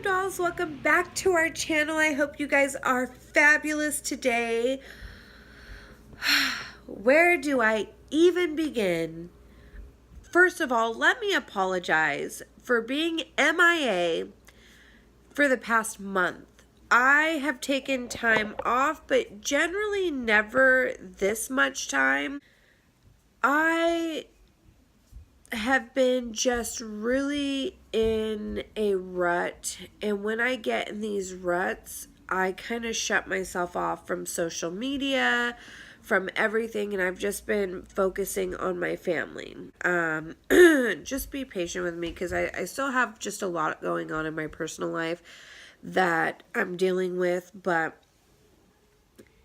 dolls, welcome back to our channel. I hope you guys are fabulous today. Where do I even begin? First of all, let me apologize for being MIA for the past month. I have taken time off, but generally never this much time. I have been just really in a rut, and when I get in these ruts, I kind of shut myself off from social media, from everything, and I've just been focusing on my family. Just be patient with me because I still have just a lot going on in my personal life that I'm dealing with, but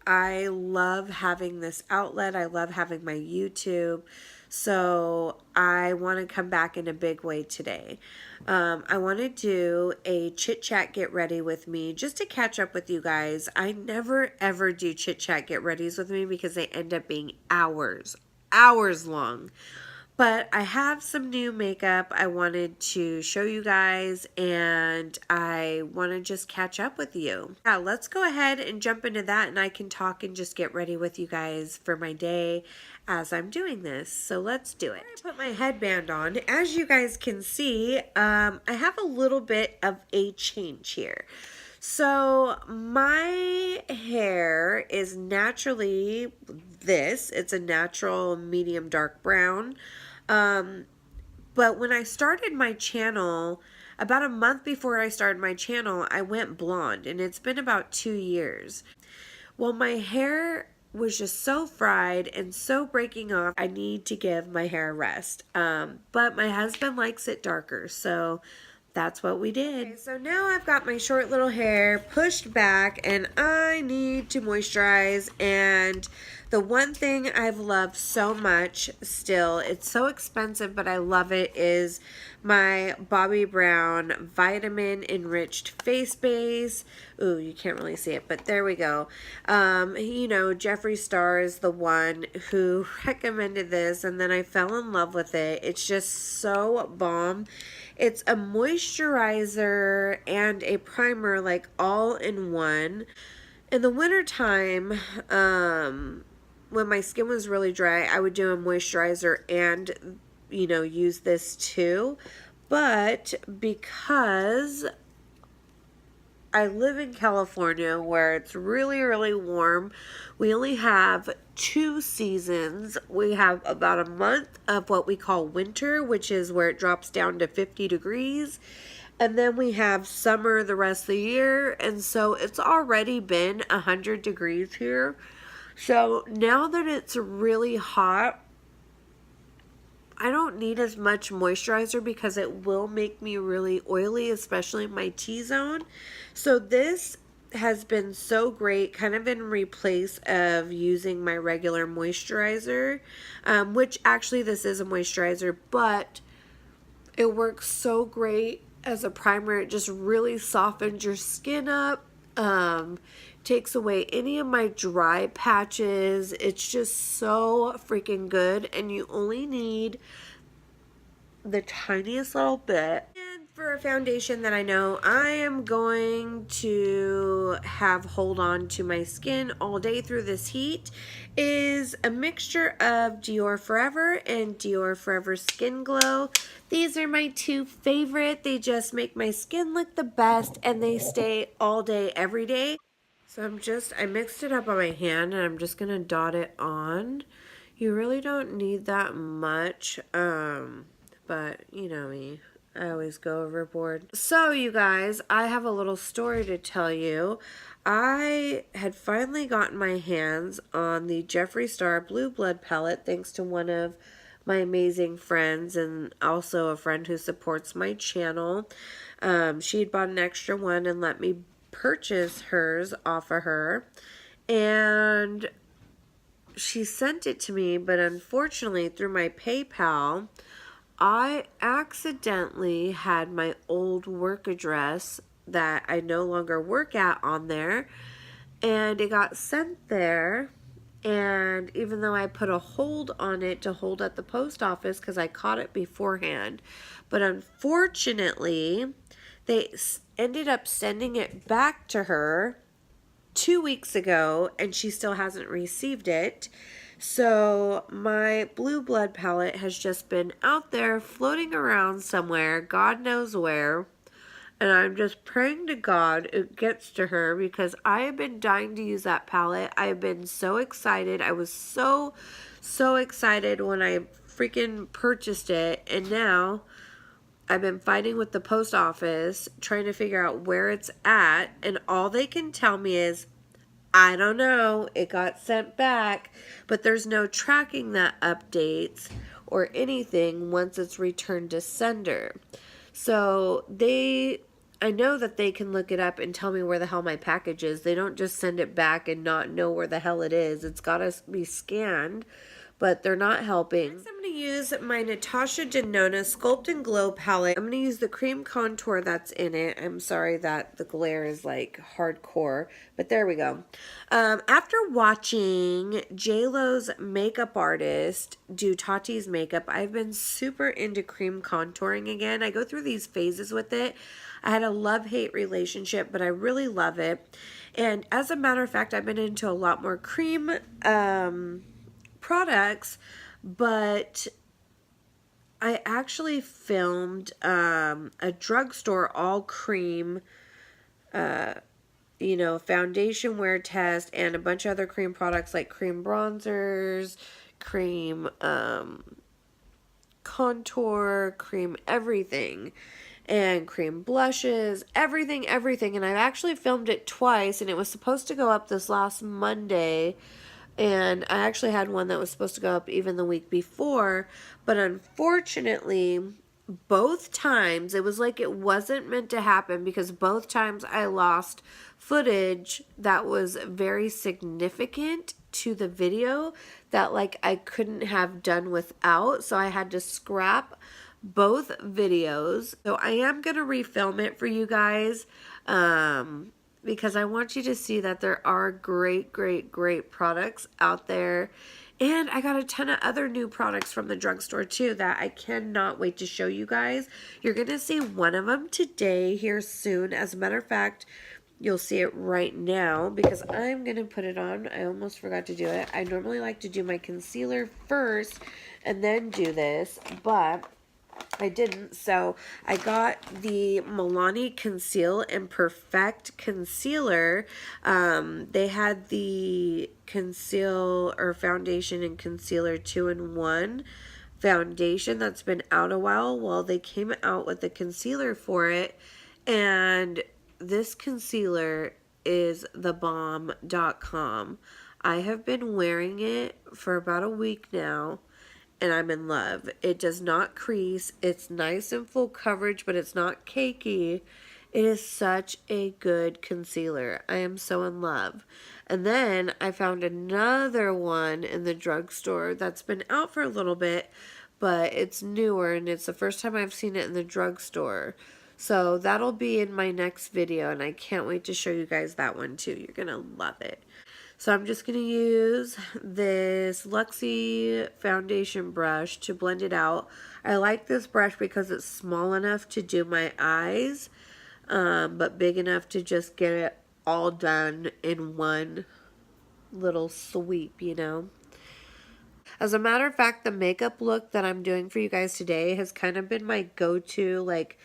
I love having this outlet. I love having my YouTube. So I want to come back in a big way today. I want to do a chit chat get ready with me just to catch up with you guys. I never ever do chit chat get readies with me because they end up being hours long. But I have some new makeup I wanted to show you guys, and I want to just catch up with you. Yeah, let's go ahead and jump into that, and I can talk and just get ready with you guys for my day as I'm doing this. So let's do it. I put my headband on. As you guys can see, I have a little bit of a change here. So my hair is naturally this. It's a natural medium dark brown. But when I started my channel, about a month before I started my channel, I went blonde, and it's been about 2 years. Well, my hair was just so fried and so breaking off. I need to give my hair a rest. But my husband likes it darker, so that's what we did. Okay, so now I've got my short little hair pushed back, and I need to moisturize. And the one thing I've loved so much still, it's so expensive, but I love it, is my Bobbi Brown vitamin enriched face base. Ooh, you can't really see it, but there we go. You know, Jeffree Star is the one who recommended this, and then I fell in love with it. It's just so bomb. It's a moisturizer and a primer, like all in one. In the wintertime, when my skin was really dry, I would do a moisturizer and, you know, use this too. But because I live in California where it's really, really warm, we only have 2 seasons. We have about a month of what we call winter, which is where it drops down to 50 degrees. And then we have summer the rest of the year. And so it's already been 100 degrees here. So now that it's really hot, I don't need as much moisturizer because it will make me really oily, especially my T-zone. So this has been so great, kind of in replace of using my regular moisturizer, which actually this is a moisturizer, but it works so great as a primer. It just really softens your skin up, takes away any of my dry patches. It's just so freaking good, and you only need the tiniest little bit. And for a foundation that I know I am going to have hold on to my skin all day through this heat is a mixture of Dior Forever and Dior Forever Skin Glow. These are my 2 favorite. They just make my skin look the best, and they stay all day, every day. So I mixed it up on my hand, and I'm just going to dot it on. You really don't need that much, but you know me, I always go overboard. So you guys, I have a little story to tell you. I had finally gotten my hands on the Jeffree Star Blue Blood palette thanks to one of my amazing friends, and also a friend who supports my channel. She had bought an extra one and let me purchase hers off of her, and she sent it to me, but unfortunately through my PayPal I accidentally had my old work address that I no longer work at on there, and it got sent there. And even though I put a hold on it to hold at the post office because I caught it beforehand, but unfortunately They ended up sending it back to her 2 weeks ago, and she still hasn't received it. So my blue blood palette has just been out there floating around somewhere, God knows where. And I'm just praying to God it gets to her, because I have been dying to use that palette. I have been so excited. I was so excited when I freaking purchased it. And now I've been fighting with the post office trying to figure out where it's at. And all they can tell me is, I don't know, it got sent back. But there's no tracking that updates or anything once it's returned to sender. So I know that they can look it up and tell me where the hell my package is. They don't just send it back and not know where the hell it is. It's got to be scanned, but they're not helping. Next, I'm going to use my Natasha Denona Sculpt and Glow palette. I'm going to use the cream contour that's in it. I'm sorry that the glare is like hardcore, but there we go. After watching JLo's makeup artist do Tati's makeup, I've been super into cream contouring again. I go through these phases with it. I had a love-hate relationship, but I really love it. And as a matter of fact, I've been into a lot more cream products, but I actually filmed a drugstore all cream foundation wear test, and a bunch of other cream products like cream bronzers, cream contour, cream everything, and cream blushes, everything. And I've actually filmed it twice, and it was supposed to go up this last Monday. And I actually had one that was supposed to go up even the week before, but unfortunately, both times, it was like it wasn't meant to happen, because both times I lost footage that was very significant to the video that like I couldn't have done without, so I had to scrap both videos. So I am going to refilm it for you guys, because I want you to see that there are great products out there. And I got a ton of other new products from the drugstore too that I cannot wait to show you guys. You're going to see one of them today here soon. As a matter of fact, you'll see it right now, because I'm going to put it on. I almost forgot to do it. I normally like to do my concealer first and then do this, but I didn't. So I got the Milani Conceal and Perfect Concealer. They had the conceal or foundation and concealer 2-in-1 foundation that's been out a while. Well, they came out with the concealer for it, and this concealer is thebomb.com. I have been wearing it for about a week now, and I'm in love. It does not crease. It's nice and full coverage, but it's not cakey. It is such a good concealer. I am so in love. And then I found another one in the drugstore that's been out for a little bit, but it's newer, and it's the first time I've seen it in the drugstore. So that'll be in my next video, and I can't wait to show you guys that one too. You're going to love it. So I'm just going to use this Luxie foundation brush to blend it out. I like this brush because it's small enough to do my eyes, but big enough to just get it all done in one little sweep, you know. As a matter of fact, the makeup look that I'm doing for you guys today has kind of been my go-to, like,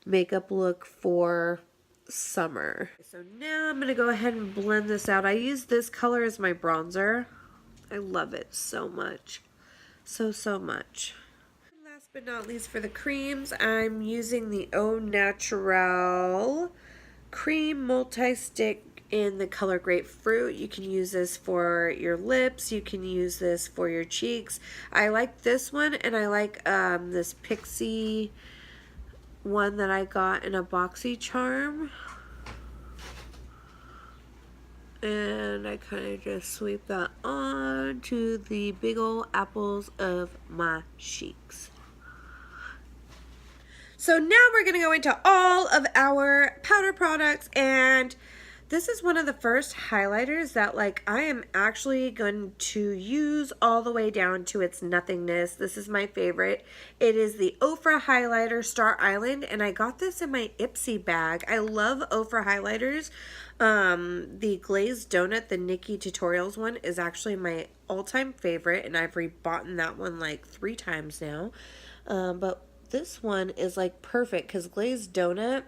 makeup look for summer. So now I'm going to go ahead and blend this out. I use this color as my bronzer. I love it so much. So much. And last but not least, for the creams, I'm using the Au Naturel Cream Multi-Stick in the color Grapefruit. You can use this for your lips. You can use this for your cheeks. I like this one, and I like this Pixie one that I got in a BoxyCharm, and I kind of just sweep that on to the big old apples of my cheeks. So now we're going to go into all of our powder products, and this is one of the first highlighters that like I am actually going to use all the way down to its nothingness. This is my favorite. It is the Ofra highlighter Star Island, and I got this in my Ipsy bag. I love Ofra highlighters. The glazed donut, the Nikki Tutorials one, is actually my all-time favorite, and I've rebought that one like 3 times now. But this one is like perfect because glazed donut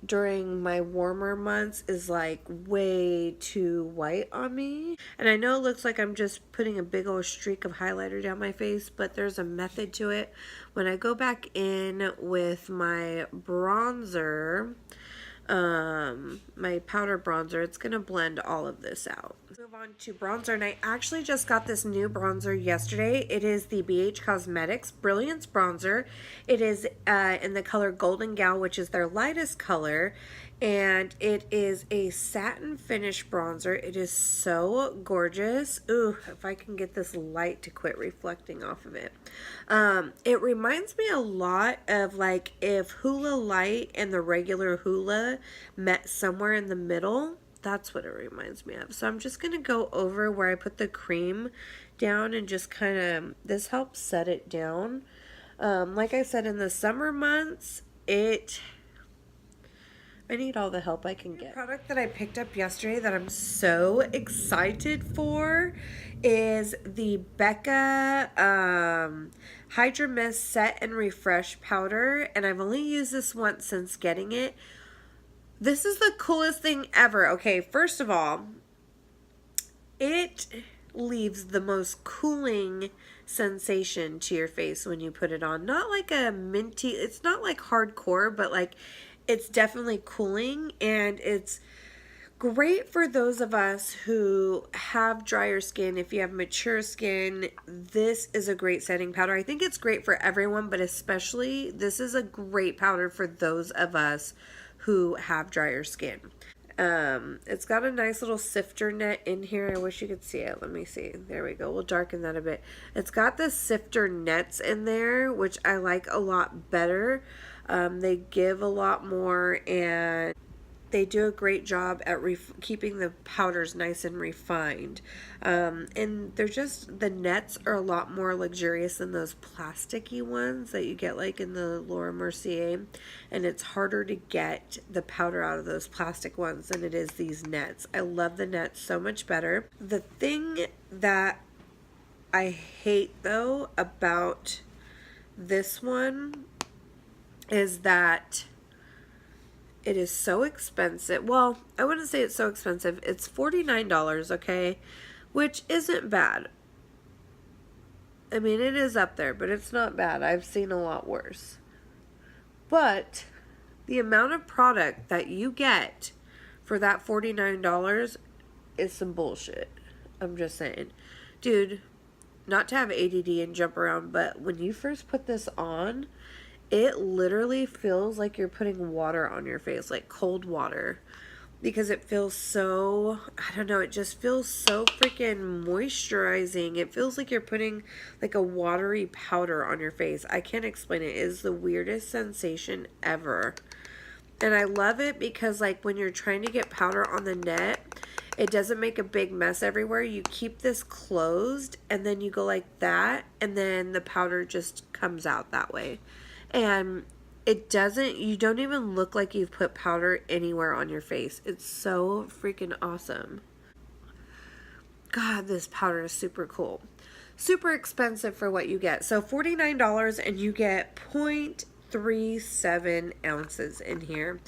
during my warmer months is like way too white on me. And I know it looks like I'm just putting a big old streak of highlighter down my face, but there's a method to it. When I go back in with my bronzer, my powder bronzer, it's gonna blend all of this out. Move on to bronzer, and I actually just got this new bronzer yesterday. It is the BH Cosmetics Brilliance bronzer. It is in the color Golden Gal, which is their lightest color, and it is a satin finish bronzer. It is so gorgeous. Ooh, if I can get this light to quit reflecting off of it. It reminds me a lot of like if Hoola Light and the regular Hoola met somewhere in the middle. That's what it reminds me of. So I'm just going to go over where I put the cream down and just kind of, this helps set it down. Like I said, in the summer months, I need all the help I can get. The product that I picked up yesterday that I'm so excited for is the Becca hydra-mist Set and Refresh powder. And I've only used this once since getting it. This is the coolest thing ever. Okay, first of all, it leaves the most cooling sensation to your face when you put it on. Not like a minty, it's not like hardcore, but like it's definitely cooling, and it's great for those of us who have drier skin. If you have mature skin, this is a great setting powder. I think it's great for everyone, but especially this is a great powder for those of us who have drier skin. It's got a nice little sifter net in here. I wish you could see it. Let me see. There we go. We'll darken that a bit. It's got the sifter nets in there, which I like a lot better. They give a lot more, and they do a great job at keeping the powders nice and refined. And they're just, the nets are a lot more luxurious than those plasticky ones that you get like in the Laura Mercier. And it's harder to get the powder out of those plastic ones than it is these nets. I love the nets so much better. The thing that I hate though about this one is that it is so expensive. Well, I wouldn't say it's so expensive. It's $49, okay? Which isn't bad. I mean, it is up there, but it's not bad. I've seen a lot worse. But the amount of product that you get for that $49 is some bullshit. I'm just saying. Dude, not to have ADD and jump around, but when you first put this on, it literally feels like you're putting water on your face, like cold water, because it feels so, I don't know, it just feels so freaking moisturizing. It feels like you're putting like a watery powder on your face. I can't explain it. It is the weirdest sensation ever. And I love it because like when you're trying to get powder on the net, it doesn't make a big mess everywhere. You keep this closed and then you go like that, and then the powder just comes out that way. And it doesn't, you don't even look like you've put powder anywhere on your face. It's so freaking awesome. God, this powder is super cool. Super expensive for what you get. So $49 and you get 0.37 ounces in here,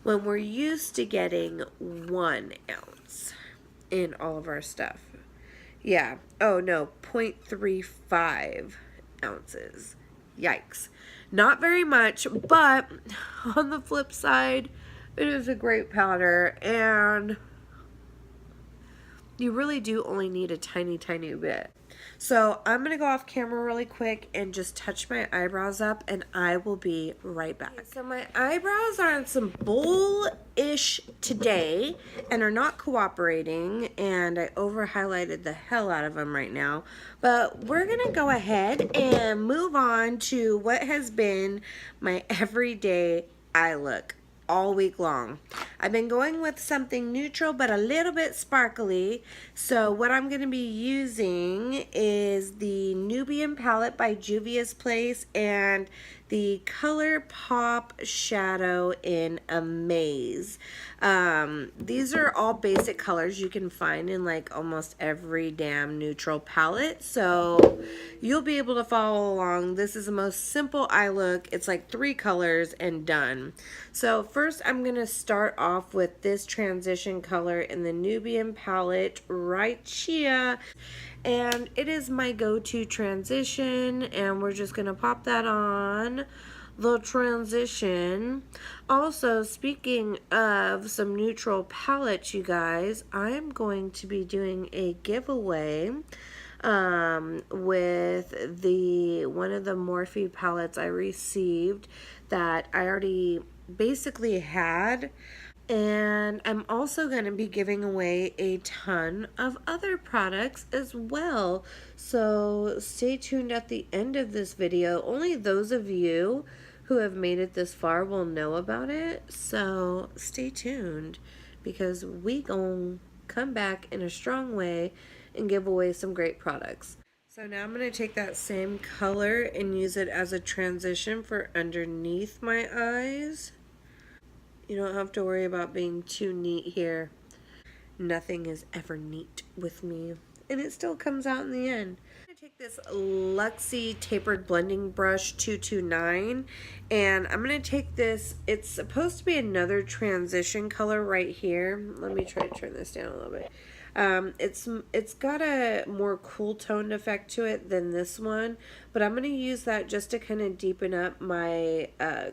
when we're used to getting 1 ounce in all of our stuff. Yeah. Oh no, 0.35 ounces. Yikes. Not very much, but on the flip side, it is a great powder, and you really do only need a tiny, tiny bit. So I'm going to go off camera really quick and just touch my eyebrows up, and I will be right back. Okay, so my eyebrows are on some bull-ish today and are not cooperating, and I over-highlighted the hell out of them right now. But we're going to go ahead and move on to what has been my everyday eye look all week long. I've been going with something neutral but a little bit sparkly. So what I'm going to be using is the Nubian palette by Juvia's Place and the Color Pop Shadow in Amaze. These are all basic colors you can find in like almost every damn neutral palette, so you'll be able to follow along. This is the most simple eye look. It's like 3 colors and done. So first I'm going to start off with this transition color in the Nubian palette right here. And it is my go-to transition, and we're just going to pop that on the transition. Also, speaking of some neutral palettes, you guys, I am going to be doing a giveaway with the one of the Morphe palettes I received that I already basically had. And I'm also going to be giving away a ton of other products as well. So stay tuned at the end of this video. Only those of you who have made it this far will know about it. So stay tuned because we gonna come back in a strong way and give away some great products. So now I'm going to take that same color and use it as a transition for underneath my eyes. You don't have to worry about being too neat here. Nothing is ever neat with me. And it still comes out in the end. I'm going to take this Luxie Tapered Blending Brush 229. And I'm going to take this. It's supposed to be another transition color right here. Let me try to turn this down a little bit. It's got a more cool toned effect to it than this one, but I'm going to use that just to kind of deepen up my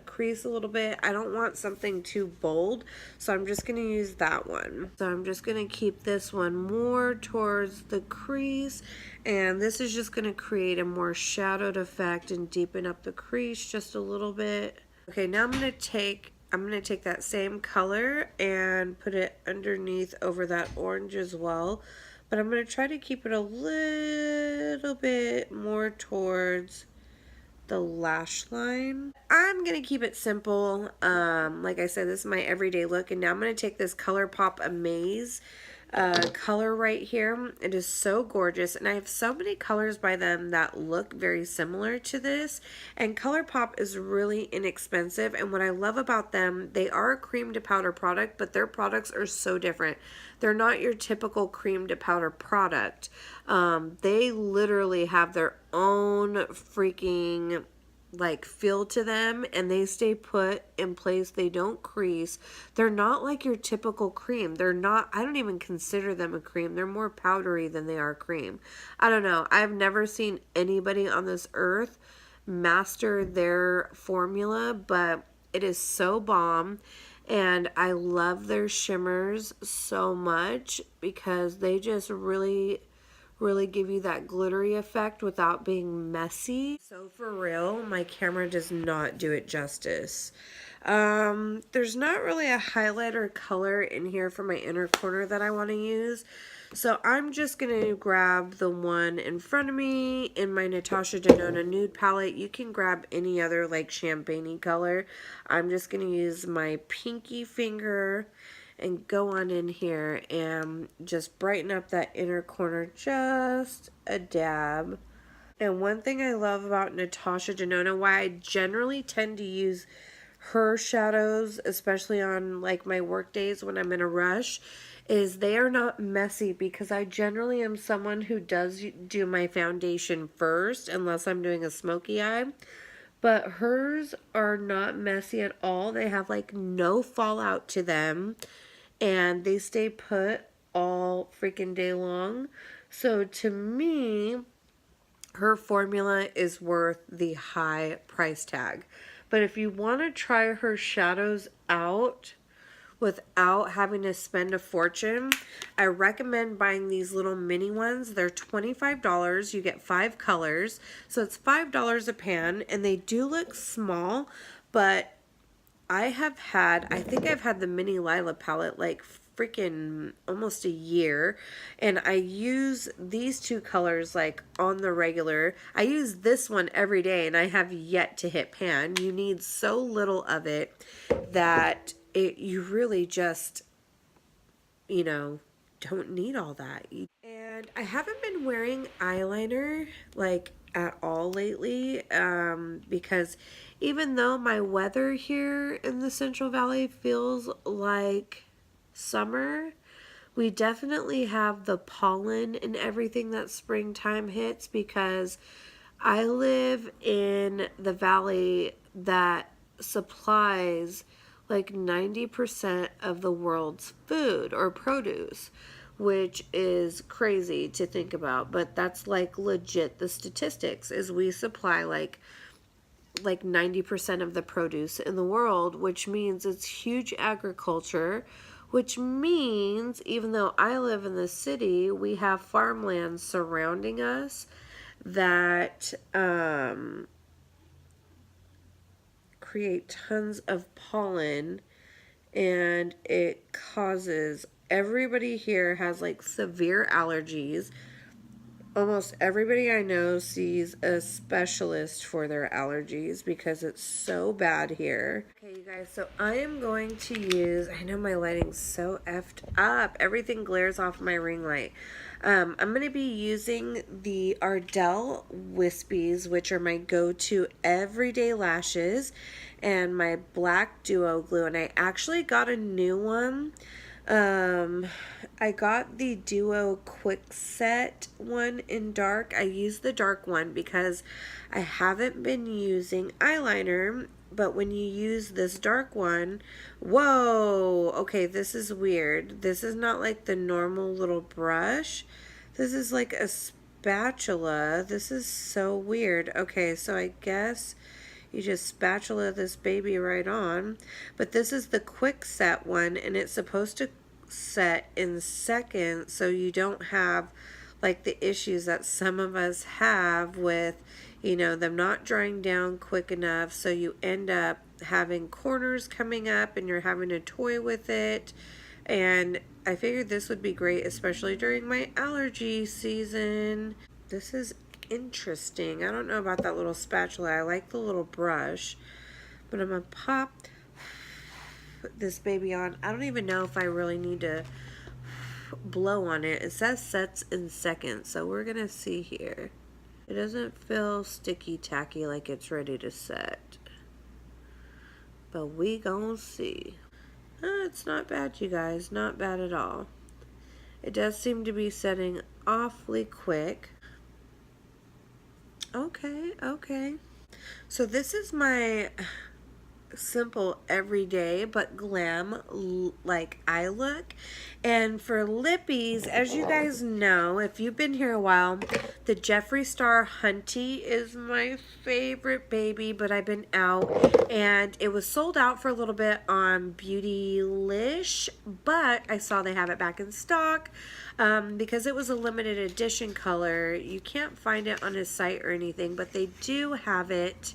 crease a little bit. I don't want something too bold, so I'm just going to use that one. So I'm just going to keep this one more towards the crease, and this is just going to create a more shadowed effect and deepen up the crease just a little bit. Okay, now I'm going to take that same color and put it underneath over that orange as well. But I'm going to try to keep it a little bit more towards the lash line. I'm going to keep it simple. Like I said, this is my everyday look. And now I'm going to take this Color Pop Amaze color right here. It is so gorgeous, and I have so many colors by them that look very similar to this. And ColourPop is really inexpensive, and what I love about them, they are a cream to powder product, but their products are so different. They're not your typical cream to powder product. They literally have their own freaking like feel to them, and they stay put in place. They don't crease. They're not like your typical cream. They're not, I don't even consider them a cream. They're more powdery than they are cream. I don't know. I've never seen anybody on this earth master their formula, but it is so bomb. And I love their shimmers so much because they just really give you that glittery effect without being messy. So for real, my camera does not do it justice. There's not really a highlighter color in here for my inner corner that I want to use. So I'm just going to grab the one in front of me in my Natasha Denona nude palette. You can grab any other like champagne-y color. I'm just going to use my pinky finger and go on in here and just brighten up that inner corner just a dab. And one thing I love about Natasha Denona, why I generally tend to use her shadows, especially on like my work days when I'm in a rush, is they are not messy, because I generally am someone who does do my foundation first unless I'm doing a smoky eye. But hers are not messy at all. They have like no fallout to them, and they stay put all freaking day long. So to me, her formula is worth the high price tag. But if you want to try her shadows out without having to spend a fortune, I recommend buying these little mini ones. They're $25. You get 5 colors. So it's $5 a pan, and they do look small, but I think I've had the mini Lila palette like freaking almost a year, and I use these 2 colors like on the regular. I use this one every day, and I have yet to hit pan. You need so little of it that you really just, you know, don't need all that. And I haven't been wearing eyeliner like at all lately, because even though my weather here in the Central Valley feels like summer, we definitely have the pollen and everything that springtime hits, because I live in the valley that supplies like 90% of the world's food or produce, which is crazy to think about, but that's like legit the statistics is we supply like 90% of the produce in the world, which means it's huge agriculture, which means even though I live in the city, we have farmland surrounding us that create tons of pollen, and it causes everybody here has like severe allergies. Almost everybody I know sees a specialist for their allergies because it's so bad here. Okay, you guys, so I am going to use, I know my lighting's so effed up. Everything glares off my ring light. I'm going to be using the Ardell Wispies, which are my go-to everyday lashes, and my black duo glue. And I actually got a new one. I got the Duo Quick Set one in dark. I used the dark one because I haven't been using eyeliner, but when you use this dark one, whoa, okay, this is weird. This is not like the normal little brush. This is like a spatula. This is so weird. Okay, so I guess you just spatula this baby right on. But this is the quick set one, and it's supposed to set in seconds, so you don't have like the issues that some of us have with, you know, them not drying down quick enough, so you end up having corners coming up and you're having to toy with it. And I figured this would be great, especially during my allergy season. This is interesting. I don't know about that little spatula. I like the little brush, but I'm gonna pop this baby on. I don't even know if I really need to blow on it. It says sets in seconds, so we're gonna see here. It doesn't feel sticky tacky like it's ready to set, but we gonna see. It's not bad, you guys, not bad at all. It does seem to be setting awfully quick. Okay. So this is my simple everyday but glam like eye look. And for lippies, as you guys know, if you've been here a while, the Jeffree Star Hunty is my favorite baby, but I've been out and it was sold out for a little bit on Beautylish, but I saw they have it back in stock because it was a limited edition color. You can't find it on his site or anything, but they do have it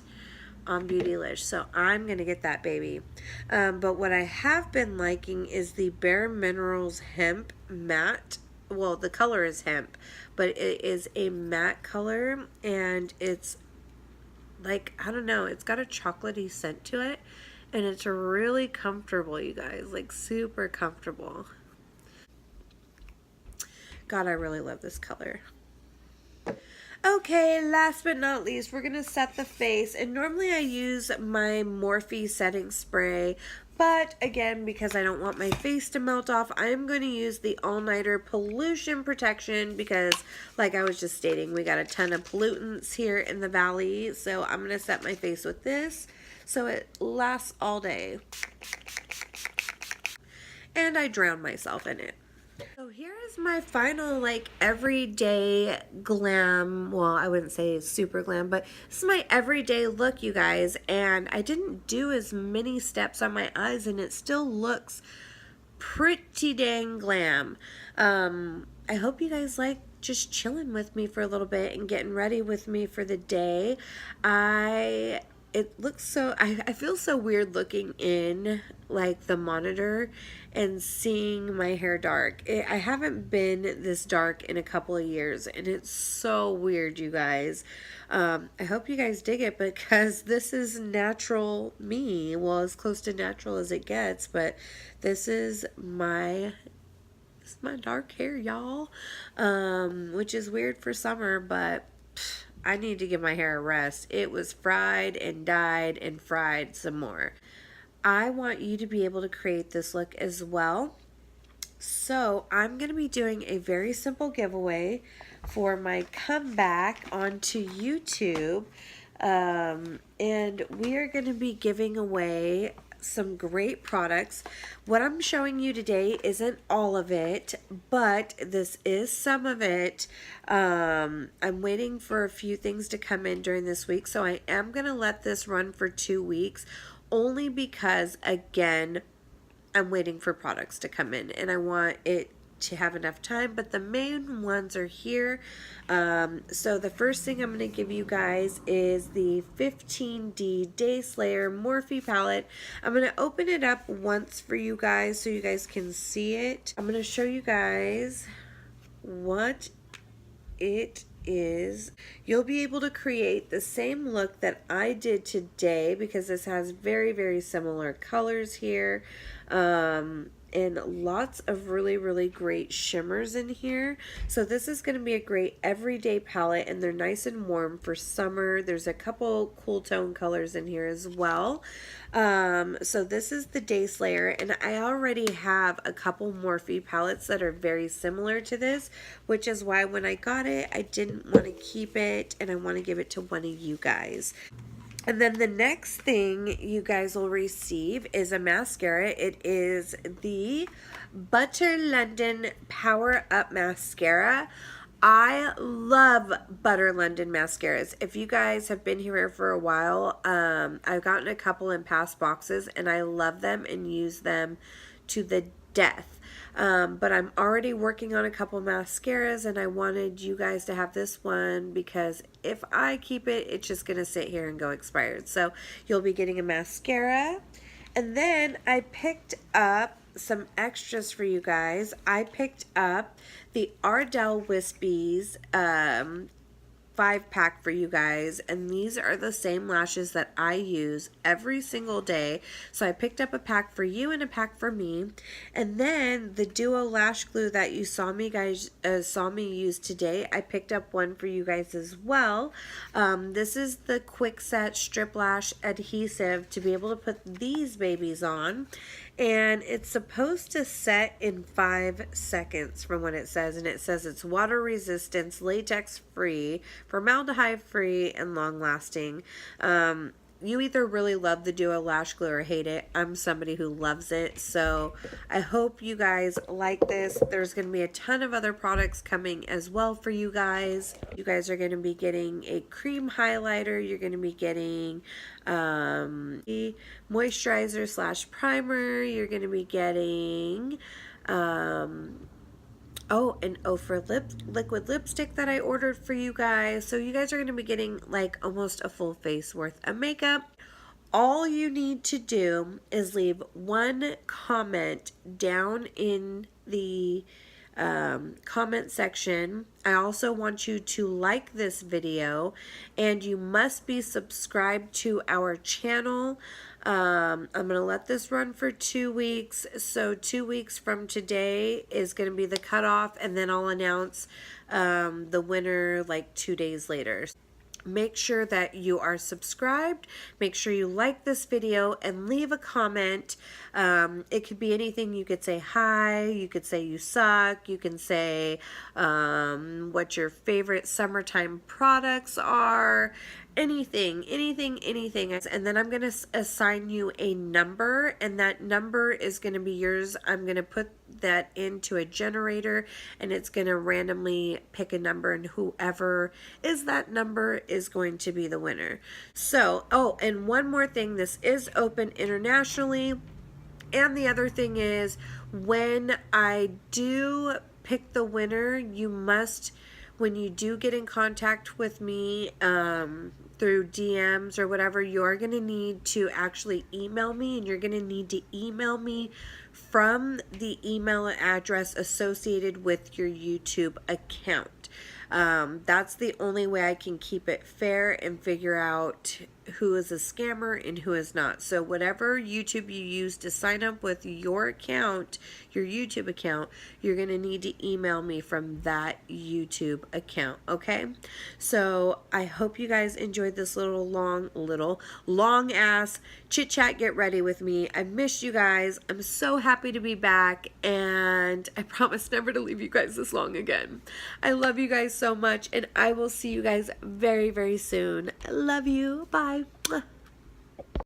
on Beautylish, so I'm gonna get that baby. But what I have been liking is the Bare Minerals Hemp Matte. Well, the color is hemp, but it is a matte color, and it's like, I don't know, it's got a chocolatey scent to it, and it's really comfortable, you guys, like super comfortable. God, I really love this color. Okay, last but not least, we're going to set the face. And normally I use my Morphe setting spray. But again, because I don't want my face to melt off, I'm going to use the All-Nighter Pollution Protection because, like I was just stating, we got a ton of pollutants here in the valley. So I'm going to set my face with this so it lasts all day. And I drown myself in it. So here is my final like everyday glam, well, I wouldn't say super glam, but this is my everyday look, you guys, and I didn't do as many steps on my eyes and it still looks pretty dang glam. I hope you guys like just chilling with me for a little bit and getting ready with me for the day. I it looks so, I feel so weird looking in like the monitor and seeing my hair dark. I haven't been this dark in a couple of years, and it's so weird, you guys. I hope you guys dig it, because this is natural me. Well, as close to natural as it gets, but this is my dark hair, y'all. Which is weird for summer, but I need to give my hair a rest. It was fried and dyed and fried some more. I want you to be able to create this look as well. So I'm going to be doing a very simple giveaway for my comeback onto YouTube. And we are going to be giving away some great products. What I'm showing you today isn't all of it, but this is some of it. I'm waiting for a few things to come in during this week, so I am going to let this run for 2 weeks, only because, again, I'm waiting for products to come in and I want it to have enough time, but the main ones are here. So the first thing I'm going to give you guys is the 15D Day Slayer Morphe palette. I'm going to open it up once for you guys so you guys can see it. I'm going to show you guys what it is. You'll be able to create the same look that I did today, because this has very, very similar colors here. And lots of really, really great shimmers in here. So this is going to be a great everyday palette, and they're nice and warm for summer. There's a couple cool tone colors in here as well. So this is the Day Slayer, and I already have a couple Morphe palettes that are very similar to this, which is why when I got it, I didn't want to keep it, and I want to give it to one of you guys. And then the next thing you guys will receive is a mascara. It is the Butter London Power Up Mascara. I love Butter London mascaras. If you guys have been here for a while, I've gotten a couple in past boxes, and I love them and use them to the death. But I'm already working on a couple mascaras, and I wanted you guys to have this one, because if I keep it, it's just going to sit here and go expired. So you'll be getting a mascara. And then I picked up some extras for you guys. I picked up the Ardell Wispies 5-pack for you guys, and these are the same lashes that I use every single day. So I picked up a pack for you and a pack for me. And then the Duo Lash Glue that you saw me use today, I picked up one for you guys as well. This is the Quick Set Strip Lash Adhesive to be able to put these babies on. And it's supposed to set in 5 seconds from what it says. And it says it's water resistant, latex free, formaldehyde free, and long lasting. You either really love the Duo Lash Glue or hate it. I'm somebody who loves it, so I hope you guys like this. There's going to be a ton of other products coming as well for you guys. You guys are going to be getting a cream highlighter. You're going to be getting the moisturizer slash primer. You're going to be getting oh, an Ofra liquid lipstick that I ordered for you guys. So you guys are going to be getting like almost a full face worth of makeup. All you need to do is leave one comment down in the comment section. I also want you to like this video, and you must be subscribed to our channel. I'm going to let this run for 2 weeks. So 2 weeks from today is going to be the cutoff, and then I'll announce the winner like 2 days later. Make sure that you are subscribed. Make sure you like this video and leave a comment. It could be anything. You could say hi. You could say you suck. You can say what your favorite summertime products are. Anything. And then I'm going to assign you a number, and that number is going to be yours. I'm going to put that into a generator, and it's going to randomly pick a number, and whoever is that number is going to be the winner. So, oh, and one more thing. This is open internationally. And the other thing is, when I do pick the winner, you must, when you do get in contact with me, through DMs or whatever, you're going to need to actually email me, and you're going to need to email me from the email address associated with your YouTube account. That's the only way I can keep it fair and figure out who is a scammer and who is not. So whatever YouTube you use to sign up with your account, your YouTube account, you're going to need to email me from that YouTube account, okay? So I hope you guys enjoyed this long ass chit chat. Get ready with me. I missed you guys. I'm so happy to be back, and I promise never to leave you guys this long again. I love you guys so much, and I will see you guys very, very soon. I love you. Bye.